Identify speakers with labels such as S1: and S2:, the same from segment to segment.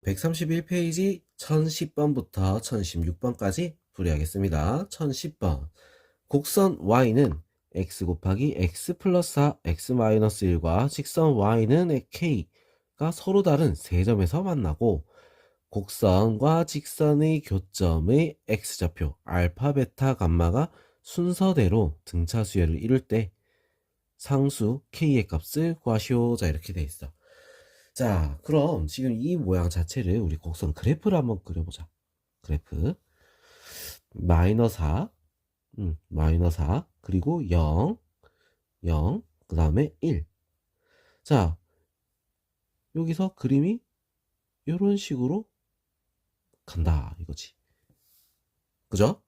S1: 131페이지 1010번부터 1016번까지 풀이하겠습니다. 1010번. 곡선 y는 x 곱하기 x 플러스 4, x 마이너스 1과 직선 y는 k가 서로 다른 세 점에서 만나고 곡선과 직선의 교점의 x좌표 알파, 베타, 감마가 순서대로 등차 수열을 이룰 때 상수 k의 값을 구하시오. 자, 이렇게 돼 있어. 자, 그럼 지금 이 모양 자체를 우리 곡선 그래프를 한번 그려보자. 그래프. 마이너스 4, 마이너스 4, 그리고 0, 0, 그 다음에 1. 자, 여기서 그림이 이런 식으로 간다, 이거지. 그죠?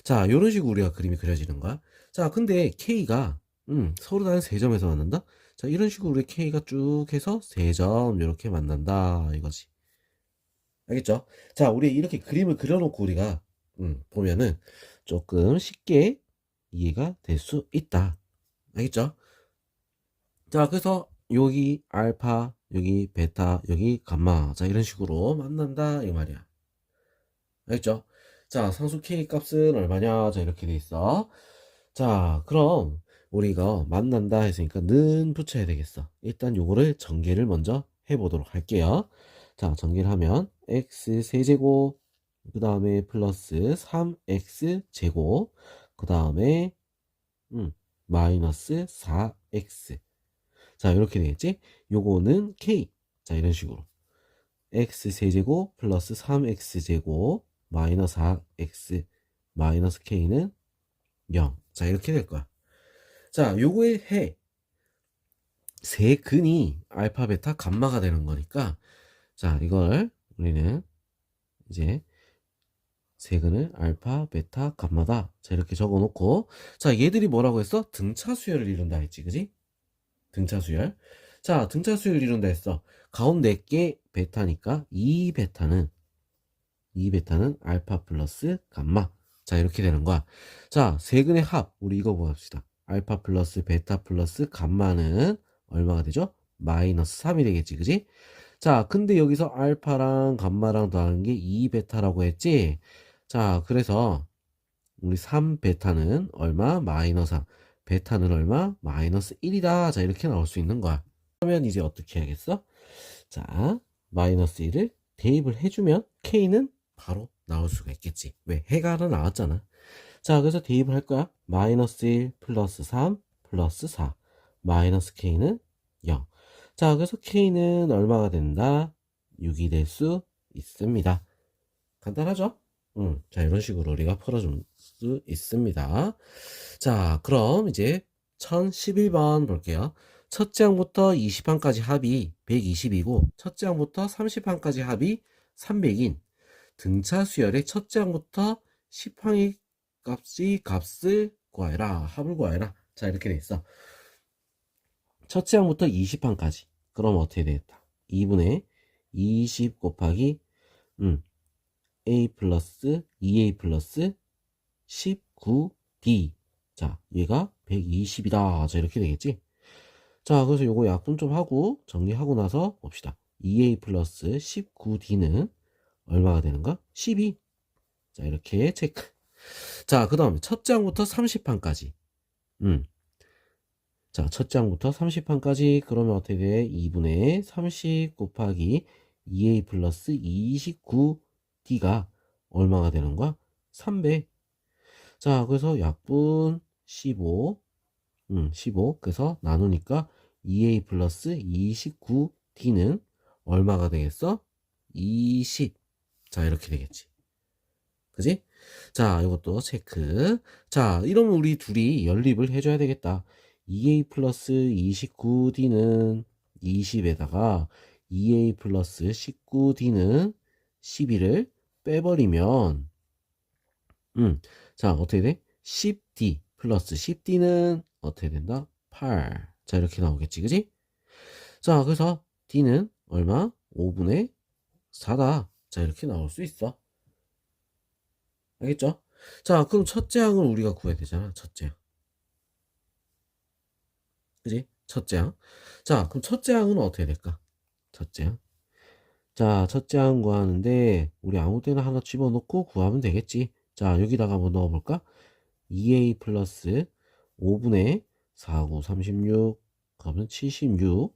S1: 자, 이런 식으로 우리가 그림이 그려지는 거야. 자, 근데 K가, 서로 다른 세 점에서 만난다? 자, 이런 식으로 우리 K가 쭉 해서 세 점, 이렇게 만난다, 이거지. 알겠죠? 자, 우리 이렇게 그림을 그려놓고 우리가 보면은 조금 쉽게 이해가 될 수 있다. 알겠죠? 자, 그래서 여기 알파, 여기 베타, 여기 감마. 자, 이런 식으로 만난다 이 말이야. 알겠죠? 자, 상수 K 값은 얼마냐? 자, 이렇게 돼 있어. 자, 그럼 우리가 만난다 했으니까 는 붙여야 되겠어. 일단 요거를 전개를 먼저 해보도록 할게요. 자, 전개를 하면 x 세제곱, 그 다음에 플러스 3x 제곱, 그 다음에 마이너스 4x. 자, 이렇게 되겠지? 요거는 k. 자, 이런 식으로 x 세제곱 플러스 3x 제곱 마이너스 4x 마이너스 k는 0. 자, 이렇게 될 거야. 자, 요거의 해 세 근이 알파, 베타, 감마가 되는 거니까, 자, 이걸 우리는 이제 세 근을 알파, 베타, 감마다. 자, 이렇게 적어 놓고, 자, 얘들이 뭐라고 했어? 등차 수열을 이룬다 했지, 그지? 등차 수열. 자, 등차 수열을 이룬다 했어. 가운데 게 베타니까 이 베타는 알파 플러스 감마. 자, 이렇게 되는 거야. 자, 세근의 합. 우리 이거 봅시다. 알파 플러스 베타 플러스 감마는 얼마가 되죠? 마이너스 3이 되겠지, 그지? 자, 근데 여기서 알파랑 감마랑 더하는 게 2베타라고 했지? 자, 그래서 우리 3베타는 얼마? 마이너스 3. 베타는 얼마? 마이너스 1이다. 자, 이렇게 나올 수 있는 거야. 그러면 이제 어떻게 해야겠어? 자, 마이너스 1을 대입을 해주면 K는 바로 나올 수가 있겠지. 왜? 해가 하나 나왔잖아. 자, 그래서 대입을 할 거야. 마이너스 1 플러스 3 플러스 4 마이너스 K는 0. 자, 그래서 K는 얼마가 된다? 6이 될 수 있습니다. 간단하죠? 자, 이런 식으로 우리가 풀어줄 수 있습니다. 자, 그럼 이제 1011번 볼게요. 첫째 항부터 20항까지 합이 120이고 첫째 항부터 30항까지 합이 300인 등차 수열의 첫째 항부터 10항의 값을 구하여라. 합을 구하여라. 자, 이렇게 돼 있어. 첫째 항부터 20항까지. 그럼 어떻게 되겠다? 2분의 20 곱하기 a 플러스 2a 플러스 19d. 자, 얘가 120이다. 자, 이렇게 되겠지? 자, 그래서 요거 약분 좀 하고 정리하고 나서 봅시다. 2a 플러스 19d는 얼마가 되는가? 12. 자, 이렇게 체크. 자, 그 다음에 첫 장부터 30판까지. 자, 첫 장부터 30판까지. 그러면 어떻게 돼? 2분의 30 곱하기 2a 플러스 29d가 얼마가 되는 거야? 300. 자, 그래서 약분 15. 15. 그래서 나누니까 2a 플러스 29d는 얼마가 되겠어? 20. 자, 이렇게 되겠지. 그지? 자, 이것도 체크. 자, 이러면 우리 둘이 연립을 해줘야 되겠다. 2a 플러스 29d는 20에다가 2a 플러스 19d는 12를 빼버리면, 자, 어떻게 돼? 10d 플러스 10d는 어떻게 된다? 8. 자, 이렇게 나오겠지, 그지? 자, 그래서 d는 얼마? 5분의 4다. 자, 이렇게 나올 수 있어. 알겠죠? 자, 그럼 첫째 항을 우리가 구해야 되잖아. 첫째 항. 그지? 첫째 항. 자, 그럼 첫째 항은 어떻게 될까? 첫째 항. 자, 첫째 항 구하는데 우리 아무 때나 하나 집어넣고 구하면 되겠지. 자, 여기다가 한번 넣어볼까? 2a 플러스 5분의 4, 9, 36 그러면 76은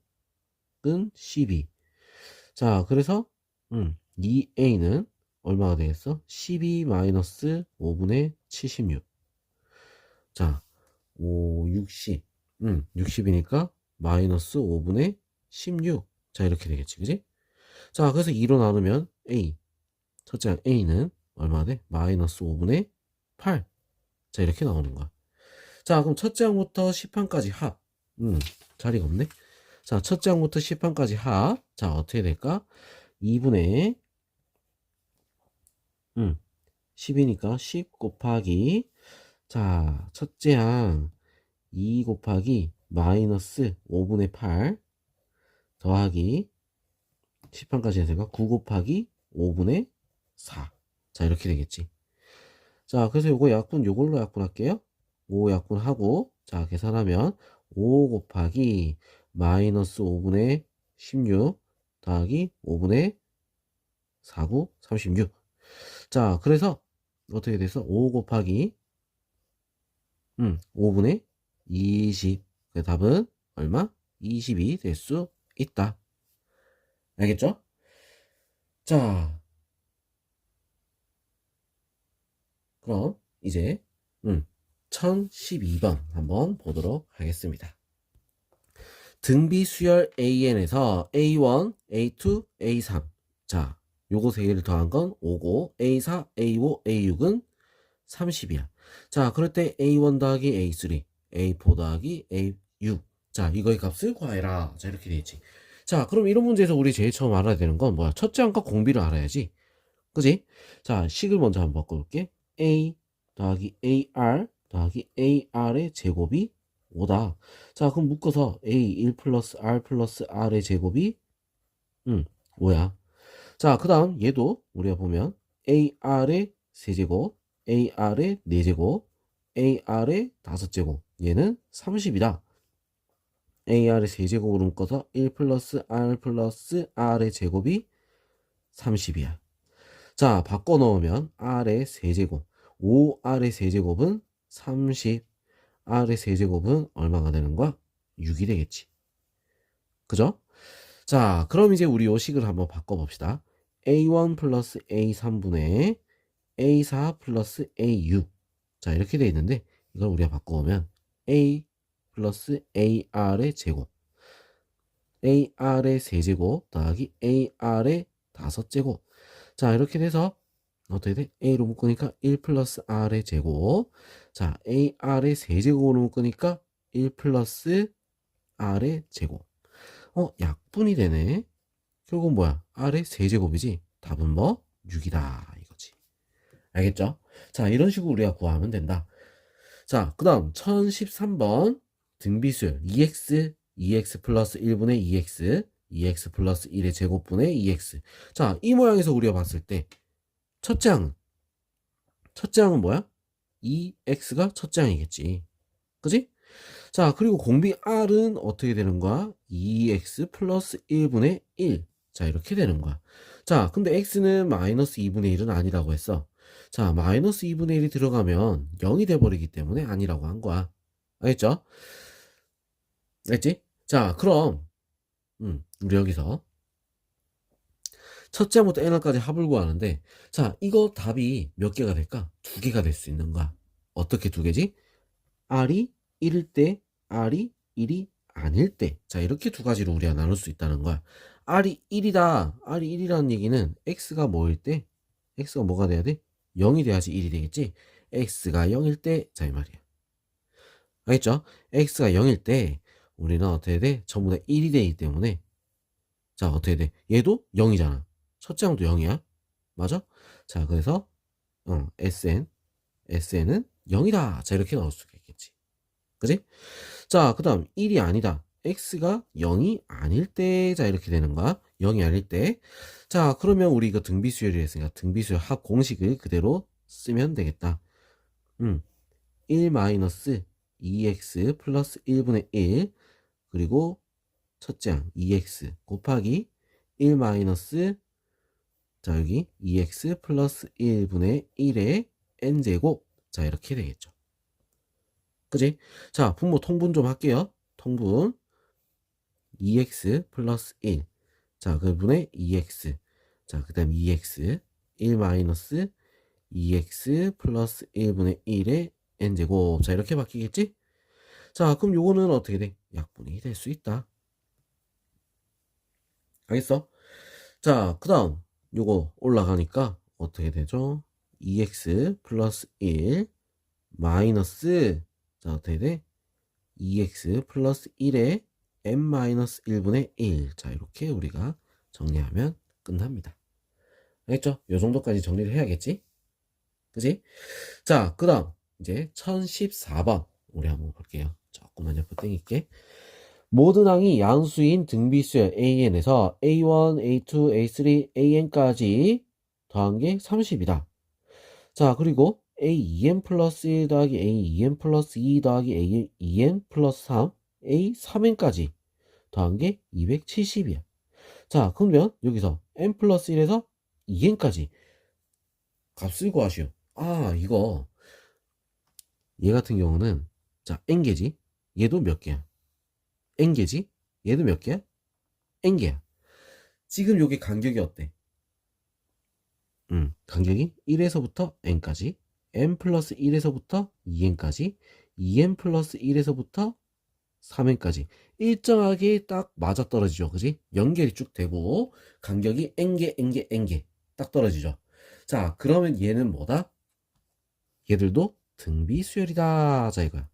S1: 12. 자, 그래서 2a는 얼마가 되겠어? 12 마이너스 5분의 76. 자, 5, 60. 60이니까 마이너스 5분의 16. 자, 이렇게 되겠지. 그지? 자, 그래서 2로 나누면 a. 첫째 항 a는 얼마 돼? 마이너스 5분의 8. 자, 이렇게 나오는 거야. 자, 그럼 첫째 항부터 10항까지 합. 자리가 없네. 자, 첫째 항부터 10항까지 합. 자, 어떻게 될까? 2분의 10이니까 10 곱하기 자, 첫째 항 2 곱하기 마이너스 5분의 8 더하기 10항까지 해서 9 곱하기 5분의 4. 자, 이렇게 되겠지. 자, 그래서 요거 약분 요걸로 약분할게요. 5 약분하고 자, 계산하면 5 곱하기 마이너스 5분의 16 더하기 5분의 49, 36. 자, 그래서 어떻게 돼서 5 곱하기 5분의 20. 그 답은 얼마? 20이 될 수 있다. 알겠죠? 자, 그럼 이제 1012번 한번 보도록 하겠습니다. 등비 수열 AN에서 A1, A2, A3. 자, 요거 세 개를 더한 건 5고 A4, A5, A6은 30이야. 자, 그럴 때 A1 더하기 A3, A4 더하기 A6. 자, 이거의 값을 구하해라. 자, 이렇게 되겠지. 자, 그럼 이런 문제에서 우리 제일 처음 알아야 되는 건 뭐야? 첫째 항과 공비를 알아야지. 그지? 자, 식을 먼저 한번 바꿔볼게. A 더하기 AR 더하기 AR의 제곱이 5다. 자, 그럼 묶어서 A1 플러스 R 플러스 R의 제곱이 5야. 자, 그 다음 얘도 우리가 보면 AR의 세제곱, AR의 4제곱, AR의 5제곱. 얘는 30이다. AR의 세제곱으로 묶어서 1 플러스 R 플러스 R의 제곱이 30이야. 자, 바꿔 넣으면 R의 세제곱, 5R의 세제곱은 30, R의 세제곱은 얼마가 되는 거야? 6이 되겠지. 그죠? 자, 그럼 이제 우리 요 식을 한번 바꿔봅시다. A1 플러스 A3분의 A4 플러스 A6. 자, 이렇게 돼 있는데, 이걸 우리가 바꿔보면 A 플러스 AR의 제곱, AR의 세제곱 더하기 AR의 5제곱. 자, 이렇게 돼서 어떻게 돼? A로 묶으니까 1 플러스 R의 제곱. 자, AR의 세제곱으로 묶으니까 1 플러스 R의 제곱. 약분이 되네. 결국 뭐야? R의 세제곱이지. 답은 뭐? 6이다. 이거지. 알겠죠? 자, 이런 식으로 우리가 구하면 된다. 자, 그 다음 1013번 등비수열 2x 플러스 1분의 2x 플러스 1의 제곱분의 2x. 자, 이 모양에서 우리가 봤을 때 첫째 항은 뭐야? 2x가 첫째 항이겠지. 그지? 자, 그리고 공비 R은 어떻게 되는 거야? 2x 플러스 1분의 1. 자, 이렇게 되는 거야. 자, 근데 x는 마이너스 2분의 1은 아니라고 했어. 자, 마이너스 2분의 1이 들어가면 0이 돼버리기 때문에 아니라고 한 거야. 알겠죠? 알겠지? 자, 그럼 우리 여기서 첫째부터 n까지 합을 구하는데, 자, 이거 답이 몇 개가 될까? 두 개가 될 수 있는 거야. 어떻게 두 개지? R이 1일 때, R이 1이 아닐 때. 자, 이렇게 두 가지로 우리가 나눌 수 있다는 거야. R이 1이다. R이 1이라는 얘기는 X가 뭐일 때? X가 뭐가 돼야 돼? 0이 돼야지 1이 되겠지? X가 0일 때, 자, 이 말이야. 알겠죠? X가 0일 때, 우리는 어떻게 돼? 전부 다 1이 되기 때문에, 자, 어떻게 돼? 얘도 0이잖아. 첫째 항도 0이야. 맞아? 자, 그래서, SN은 0이다. 자, 이렇게 나올 수가 있겠지. 그지? 자, 그 다음 1이 아니다. x가 0이 아닐 때, 자, 이렇게 되는 거야. 0이 아닐 때. 자, 그러면 우리 이거 등비수열이 했으니까 등비수열 합 공식을 그대로 쓰면 되겠다. 1 마이너스 2x 플러스 1분의 1 그리고 첫째 항 2x 곱하기 1 마이너스 자, 여기 2x 플러스 1분의 1의 n제곱. 자, 이렇게 되겠죠. 그지? 자, 분모 통분 좀 할게요. 통분 2x 플러스 1. 자, 그분의 2x. 자, 그 다음 2x 1 마이너스 2x 플러스 1분의 1의 n제곱. 자, 이렇게 바뀌겠지? 자, 그럼 요거는 어떻게 돼? 약분이 될 수 있다. 알겠어? 자, 그 다음 요거 올라가니까 어떻게 되죠? 2x 플러스 1 마이너스, 자, 어떻게 돼? 2x 플러스 1에 n-1분의 1. 자, 이렇게 우리가 정리하면 끝납니다. 알겠죠? 요 정도까지 정리를 해야겠지? 그지? 자, 그 다음 이제 1014번 우리 한번 볼게요. 조금만 옆으로 땡길게. 모든 항이 양수인 등비수열 an에서 a1, a2, a3, an까지 더한 게 30이다. 자, 그리고 a2n 플러스 1 더하기 a2n 플러스 2 더하기 a2n 플러스 3, a3n까지 더한 게 270이야. 자, 그러면 여기서 n 플러스 1에서 2n까지 값을 구하시오. 아, 이거 얘 같은 경우는 자, n개지. 얘도 몇 개야? n개지. 얘도 몇 개야? n개야. 지금 여기 간격이 어때? 간격이 1에서부터 n까지, n 플러스 1에서부터 2n까지, 2n 플러스 1에서부터 3n까지 일정하게 딱 맞아떨어지죠. 그지? 연결이 쭉 되고 간격이 n개, n개, n개 딱 떨어지죠. 자, 그러면 얘는 뭐다? 얘들도 등비수열이다. 자, 이거야.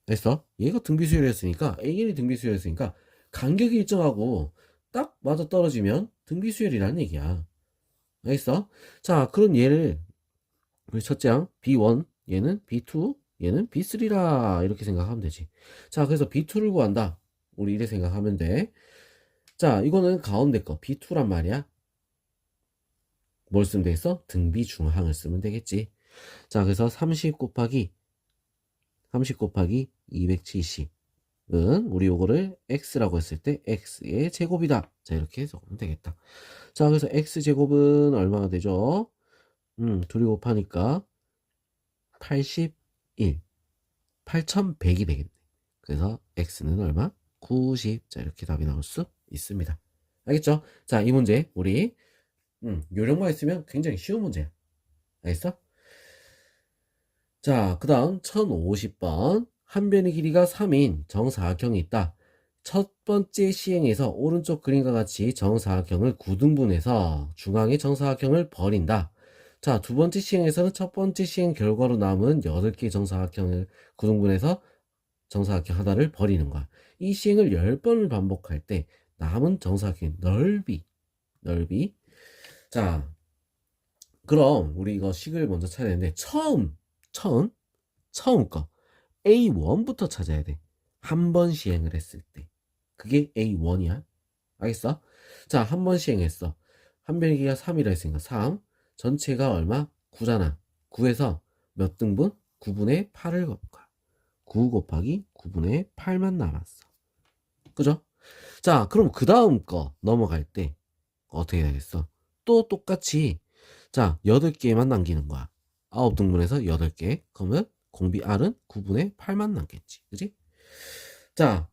S1: 됐어? 얘가 등비수열이었으니까 an이 등비수열이었으니까 간격이 일정하고 딱 맞아떨어지면 등비수열이라는 얘기야. 알겠어? 자, 그럼 얘를 우리 첫째 항 B1, 얘는 B2, 얘는 B3라 이렇게 생각하면 되지. 자, 그래서 B2를 구한다. 우리 이래 생각하면 돼. 자, 이거는 가운데 거 B2란 말이야. 뭘 쓰면 되겠어? 등비중항을 쓰면 되겠지. 자, 그래서 30 곱하기 270은 우리 요거를 x라고 했을 때 x의 제곱이다. 자, 이렇게 적으면 되겠다. 자, 그래서 x제곱은 얼마가 되죠? 둘이 곱하니까 81, 8100이 되겠네. 그래서 x는 얼마? 90. 자, 이렇게 답이 나올 수 있습니다. 알겠죠? 자, 이 문제 우리 요령만 있으면 굉장히 쉬운 문제야. 알겠어? 자, 그 다음 1050번. 한 변의 길이가 3인 정사각형이 있다. 첫 번째 시행에서 오른쪽 그림과 같이 정사각형을 9등분해서 중앙의 정사각형을 버린다. 자, 두 번째 시행에서는 첫 번째 시행 결과로 남은 8개의 정사각형을 9등분해서 정사각형 하나를 버리는 거야. 이 시행을 10번을 반복할 때 남은 정사각형의 넓이. 자, 그럼 우리 이거 식을 먼저 찾아야 되는데 처음 거 A1부터 찾아야 돼. 한 번 시행을 했을 때 그게 A1이야. 알겠어? 자, 한 번 시행했어. 한 변기가 3이라 했으니까 3 전체가 얼마? 9잖아. 9에서 몇 등분? 9분의 8을 곱할 거야. 9 곱하기 9분의 8만 남았어. 그죠? 자, 그럼 그 다음 거 넘어갈 때 어떻게 되겠어? 또 똑같이 자, 8개만 남기는 거야. 9등분해서 8개. 그러면 공비 R은 9분의 8만 남겠지. 그지? 자,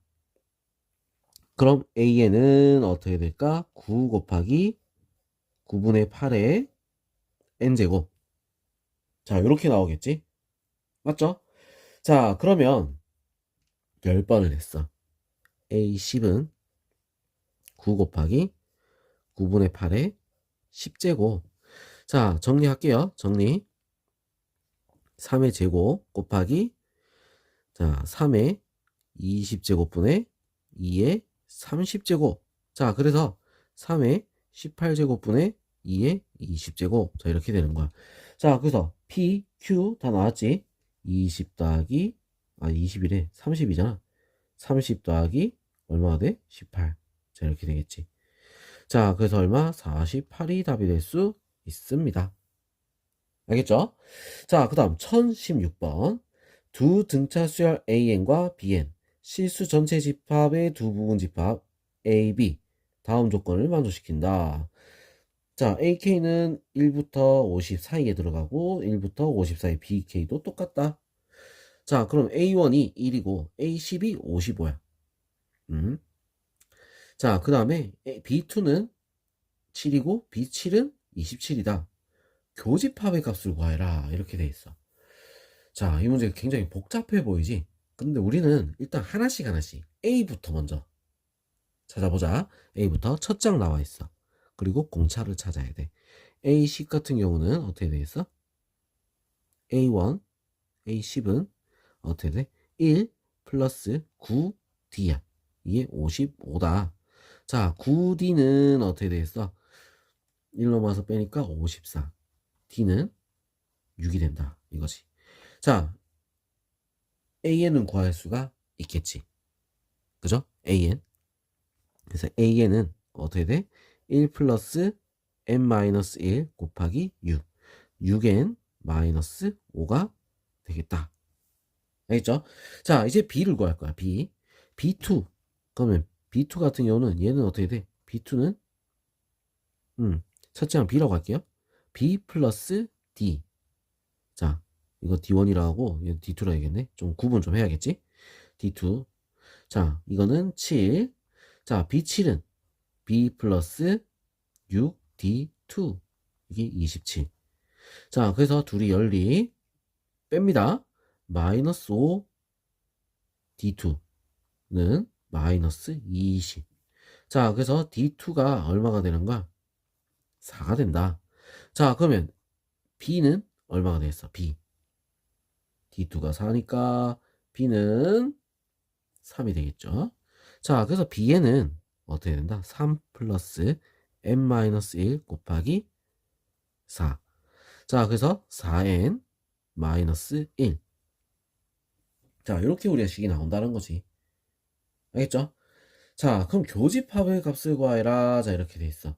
S1: 그럼 AN은 어떻게 될까? 9 곱하기 9분의 8의 N제곱. 자, 이렇게 나오겠지? 맞죠? 자, 그러면 10번을 했어. A10은 9 곱하기 9분의 8의 10제곱. 자, 정리할게요. 정리. 3의 제곱 곱하기 자, 3의 20제곱분의 2의 30제곱. 자, 그래서 3의 18제곱분의 2의 20제곱. 자, 이렇게 되는 거야. 자, 그래서 P, Q 다 나왔지? 20 더하기 21에 30이잖아. 30 더하기 얼마가 돼? 18. 자, 이렇게 되겠지. 자, 그래서 얼마? 48이 답이 될 수 있습니다. 알겠죠? 자, 그 다음 1016번. 두 등차 수열 AN과 BN 실수 전체 집합의 두 부분 집합 A, B 다음 조건을 만족시킨다. 자, AK는 1부터 50 사이에 들어가고 1부터 50 사이 BK도 똑같다. 자, 그럼 A1이 1이고 A10이 55야. 자, 그 다음에 B2는 7이고 B7은 27이다. 교집합의 값을 구하라. 이렇게 돼 있어. 자, 이 문제 굉장히 복잡해 보이지? 근데 우리는 일단 하나씩 A부터 먼저 찾아보자. A부터 첫 장 나와 있어. 그리고 공차를 찾아야 돼. A10 같은 경우는 어떻게 되겠어? A1, A10은 어떻게 돼? 1 플러스 9D야. 이게 55다. 자, 9D는 어떻게 되겠어? 1 넘어서 빼니까 54. D는 6이 된다. 이거지. 자, AN은 구할 수가 있겠지. 그죠? AN. 그래서 AN은 어떻게 돼? 1 플러스 n-1 곱하기 6. 6n 마이너스 5가 되겠다. 알겠죠? 자, 이제 B를 구할 거야. B. B2. 그러면 B2 같은 경우는 얘는 어떻게 돼? B2는 첫째 한 B라고 할게요. B 플러스 D. 자, 이거 D1이라 하고 얘 D2라 해야겠네. 좀 구분 좀 해야겠지? D2. 자, 이거는 7. 자, B7은 B 플러스 6D2. 이게 27. 자, 그래서 둘이 열리 뺍니다. 마이너스 5 D2는 마이너스 20. 자, 그래서 D2가 얼마가 되는 거야? 4가 된다. 자, 그러면 B는 얼마가 되겠어? B. D2가 4니까 B는 3이 되겠죠. 자, 그래서 B에는 어떻게 된다? 3 플러스 n-1 곱하기 4. 자, 그래서 4n 마이너스 1. 자, 이렇게 우리가 식이 나온다는 거지. 알겠죠? 자, 그럼 교집합의 값을 구하라. 자, 이렇게 돼 있어.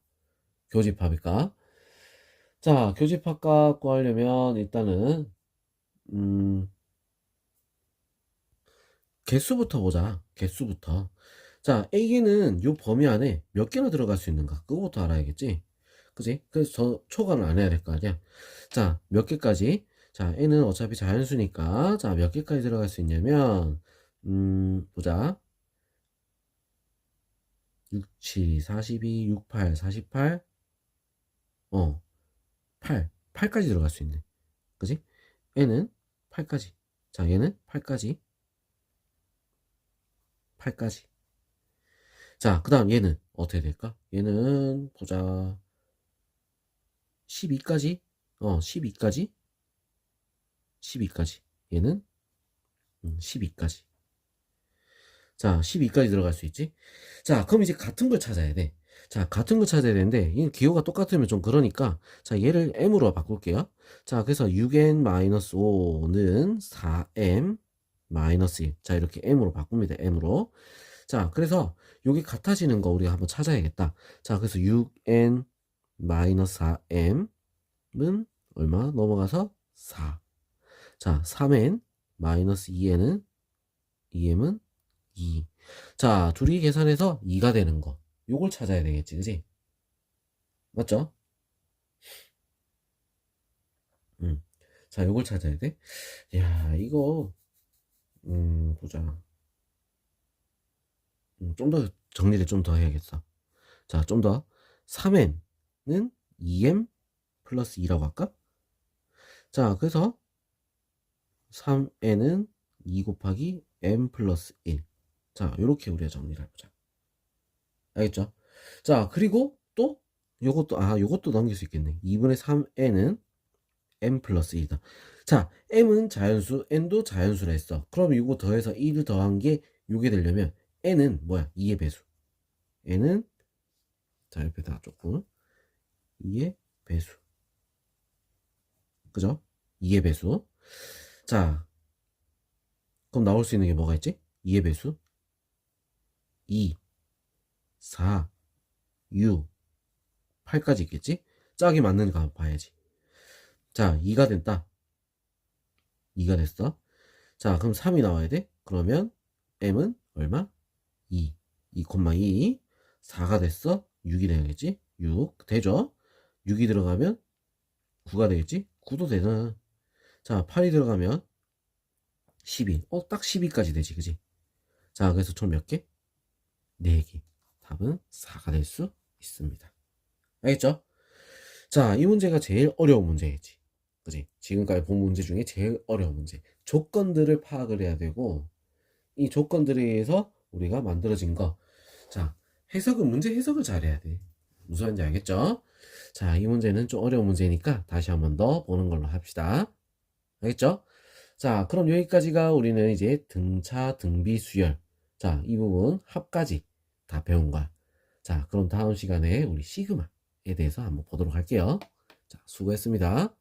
S1: 교집합의 값. 자, 교집합 값 구하려면 일단은 개수부터 보자. 개수부터. 자, A는 요 범위 안에 몇 개나 들어갈 수 있는가? 그거부터 알아야겠지? 그지? 그래서 저 초과는 안 해야 될 거 아니야? 자, 몇 개까지? 자, N은 어차피 자연수니까, 자, 몇 개까지 들어갈 수 있냐면, 보자. 6, 7, 42, 6, 8, 48, 8. 8까지 들어갈 수 있네. 그지? N은 8까지. 자, 얘는 8까지. 8까지. 자, 그 다음 얘는 어떻게 될까? 얘는 보자. 12까지? 12까지? 12까지. 얘는 12까지. 자, 12까지 들어갈 수 있지? 자, 그럼 이제 같은 걸 찾아야 돼. 자, 같은 걸 찾아야 되는데, 이 기호가 똑같으면 좀 그러니까, 자, 얘를 m으로 바꿀게요. 자, 그래서 6n-5는 4m-1. 자, 이렇게 m으로 바꿉니다. m으로. 자, 그래서 여기 같아지는 거 우리가 한번 찾아야겠다. 자, 그래서 6n-4m은 얼마? 넘어가서 4. 자, 3n-2n은 2m은 2. 자, 둘이 계산해서 2가 되는 거. 요걸 찾아야 되겠지, 그지? 맞죠? 자, 요걸 찾아야 돼. 야, 이거, 보자. 좀 더 정리를 좀 더 해야겠어. 자, 좀 더. 3n은 2m 플러스 2라고 할까? 자, 그래서 3n은 2 곱하기 m 플러스 1. 자, 요렇게 우리가 정리를 해보자. 알겠죠? 자, 그리고 또 요것도 넘길 수 있겠네. 2분의 3n은 m 플러스 1이다. 자, m은 자연수, n도 자연수라 했어. 그럼 이거 더해서 1을 더한 게 요게 되려면 n은 뭐야? 2의 배수. n은 자, 옆에다 조금 2의 배수. 그죠? 2의 배수. 자, 그럼 나올 수 있는 게 뭐가 있지? 2의 배수 2, 4, 6, 8까지 있겠지? 짝이 맞는가 한번 봐야지. 자, 2가 됐다. 2가 됐어. 자, 그럼 3이 나와야 돼. 그러면 m은 얼마? 2. 2,2. 4가 됐어. 6이 되겠지? 6. 되죠? 6이 들어가면 9가 되겠지? 9도 되잖아. 자, 8이 들어가면 12. 딱 12까지 되지, 그지? 자, 그래서 총 몇 개? 4개. 답은 4가 될 수 있습니다. 알겠죠? 자, 이 문제가 제일 어려운 문제겠지. 그지? 지금까지 본 문제 중에 제일 어려운 문제. 조건들을 파악을 해야 되고, 이 조건들에 의해서 우리가 만들어진 거. 자, 문제 해석을 잘해야 돼. 무슨 말인지 알겠죠? 자, 이 문제는 좀 어려운 문제니까 다시 한 번 더 보는 걸로 합시다. 알겠죠? 자, 그럼 여기까지가 우리는 이제 등차, 등비, 수열. 자, 이 부분 합까지 다 배운 거야. 자, 그럼 다음 시간에 우리 시그마에 대해서 한번 보도록 할게요. 자, 수고했습니다.